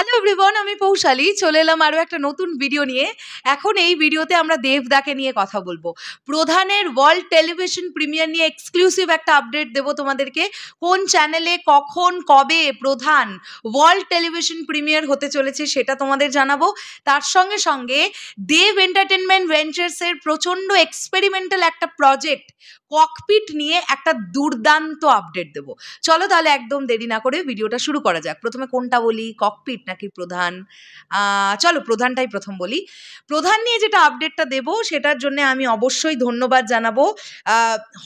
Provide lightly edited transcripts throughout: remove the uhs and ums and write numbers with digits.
Hello everyone, আমি পৌশালী চলে এলাম আরও একটা নতুন ভিডিও নিয়ে। এখন এই ভিডিওতে আমরা দেবদাকে নিয়ে কথা বলবো। প্রধানের ওয়ার্ল্ড টেলিভিশন প্রিমিয়ার নিয়ে এক্সক্লুসিভ একটা আপডেট দেবো তোমাদেরকে। কোন চ্যানেলে কখন কবে প্রধান ওয়ার্ল্ড টেলিভিশন প্রিমিয়ার হতে চলেছে সেটা তোমাদের জানাবো। তার সঙ্গে সঙ্গে দেব এন্টারটেনমেন্ট ভেঞ্চার্সের প্রচণ্ড এক্সপেরিমেন্টাল একটা প্রজেক্ট ককপিট নিয়ে একটা দুর্দান্ত আপডেট দেবো। চলো তাহলে একদম দেরি না করে ভিডিওটা শুরু করা যাক। প্রথমে কোনটা বলি, ককপিট নাকি প্রধান? চলো প্রধানটাই প্রথম বলি। প্রধান নিয়ে যেটা আপডেটটা দেবো সেটার জন্য আমি অবশ্যই ধন্যবাদ জানাবো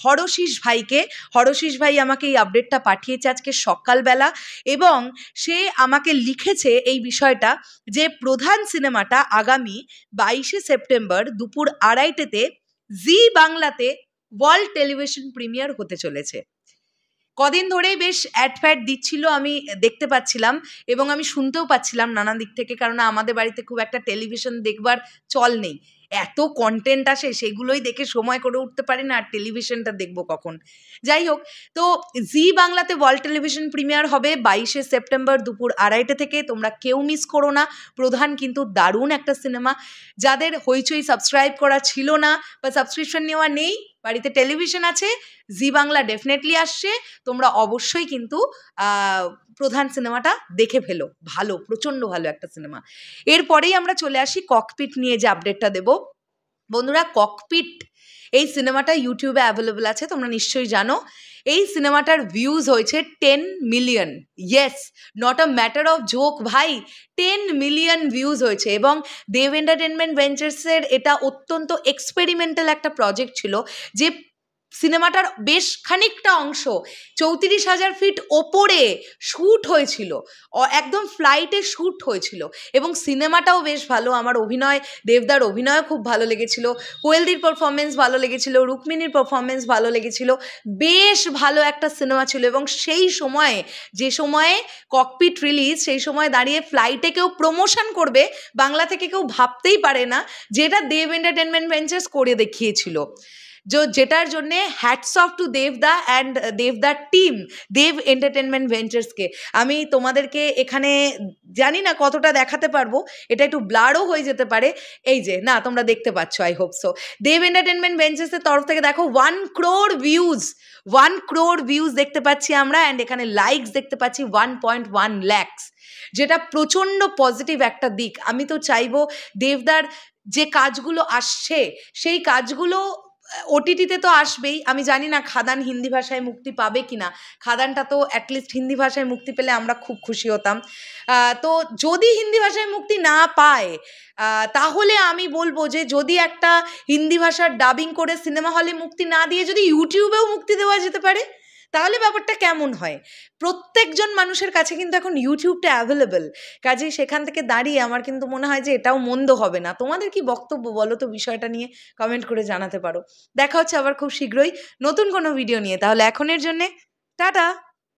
হরশিস ভাইকে। হরশিস ভাই আমাকে এই আপডেটটা পাঠিয়েছে আজকে সকালবেলা, এবং সে আমাকে লিখেছে এই বিষয়টা যে প্রধান সিনেমাটা আগামী 22শে সেপ্টেম্বর দুপুর 2:30-তে জি বাংলাতে ওয়ার্ল্ড টেলিভিশন প্রিমিয়ার হতে চলেছে। কদিন ধরেই বেশ অ্যাড দিচ্ছিল, আমি দেখতে পাচ্ছিলাম এবং আমি শুনতেও পাচ্ছিলাম নানান দিক থেকে, কারণ আমাদের বাড়িতে খুব একটা টেলিভিশন দেখবার চল নেই। এত কন্টেন্ট আসে, সেগুলোই দেখে সময় করে উঠতে পারি না, আর টেলিভিশনটা দেখবো কখন। যাই হোক, তো জি বাংলাতে ওয়ার্ল্ড টেলিভিশন প্রিমিয়ার হবে 22শে সেপ্টেম্বর দুপুর 2:30 থেকে। তোমরা কেউ মিস করো না। প্রধান কিন্তু দারুণ একটা সিনেমা। যাদের হইচই সাবস্ক্রাইব করা ছিল না বা সাবস্ক্রিপশন নেওয়া নেই, বাড়িতে টেলিভিশন আছে, জি বাংলা ডেফিনেটলি আসছে, তোমরা অবশ্যই কিন্তু প্রধান সিনেমাটা দেখে ফেলো। ভালো, প্রচণ্ড ভালো একটা সিনেমা। এরপরেই আমরা চলে আসি ককপিট নিয়ে যে আপডেটটা দেবো। বন্ধুরা, ককপিট এই সিনেমাটা ইউটিউবে অ্যাভেলেবল আছে, তোমরা নিশ্চয়ই জানো। এই সিনেমাটার ভিউজ হয়েছে 10 million. Yes, not a matter of joke ভাই, 10 মিলিয়ন ভিউজ হয়েছে। এবং দেব এন্টারটেনমেন্ট ভেঞ্চার্সের এটা অত্যন্ত এক্সপেরিমেন্টাল একটা প্রজেক্ট ছিল, যে সিনেমাটার বেশ খানিকটা অংশ 34,000 ফিট ওপরে শ্যুট হয়েছিল, একদম ফ্লাইটে শ্যুট হয়েছিল। এবং সিনেমাটাও বেশ ভালো। আমার অভিনয়, দেবদার অভিনয় খুব ভালো লেগেছিল, কোয়েলদির পারফরমেন্স ভালো লেগেছিল, রুক্মিণীর পারফরমেন্স ভালো লেগেছিল। বেশ ভালো একটা সিনেমা ছিল। এবং সেই সময়ে, যে সময়ে ককপিট রিলিজ, সেই সময় দাঁড়িয়ে ফ্লাইটে কেউ প্রমোশন করবে বাংলা থেকে কেউ ভাবতেই পারে না, যেটা দেব এন্টারটেনমেন্ট ভেঞ্চার্স করে দেখিয়েছিল। যেটার জন্যে হ্যাটস অফ টু দেবদা অ্যান্ড দেবদার টিম, দেব এন্টারটেনমেন্ট ভেঞ্চার্সকে। আমি তোমাদেরকে এখানে জানি না কতটা দেখাতে পারবো, এটা একটু ব্লারও হয়ে যেতে পারে। এই যে, না তোমরা দেখতে পাচ্ছ, I hope so. Dev entertainment ভেঞ্চার্সের তরফ থেকে দেখো 1 crore ভিউজ, 1 crore ভিউজ দেখতে পাচ্ছি আমরা, অ্যান্ড এখানে লাইকস দেখতে পাচ্ছি 1.1 lakhs, যেটা প্রচণ্ড পজিটিভ একটা দিক। আমি তো চাইবো দেবদার যে কাজগুলো আসছে সেই কাজগুলো ওটিটিতে তো আসবেই। আমি জানি না খাদান হিন্দি ভাষায় মুক্তি পাবে কিনা। খাদানটা তো অ্যাটলিস্ট হিন্দি ভাষায় মুক্তি পেলে আমরা খুব খুশি হতাম। তো যদি হিন্দি ভাষায় মুক্তি না পায়, তাহলে আমি বলবো যে যদি একটা হিন্দি ভাষার ডাবিং করে সিনেমা হলে মুক্তি না দিয়ে যদি ইউটিউবেও মুক্তি দেওয়া যেতে পারে, তাহলে ব্যাপারটা কেমন হয়? প্রত্যেকজন মানুষের কাছে কিন্তু এখন ইউটিউবটা অ্যাভেলেবেল, কাজেই সেখান থেকে দাঁড়িয়ে আমার কিন্তু মনে হয় যে এটাও মন্দ হবে না। তোমাদের কি বক্তব্য বলো তো বিষয়টা নিয়ে? কমেন্ট করে জানাতে পারো। দেখা হচ্ছে আবার খুব শীঘ্রই নতুন কোনো ভিডিও নিয়ে। তাহলে এখনের জন্যে টাটা।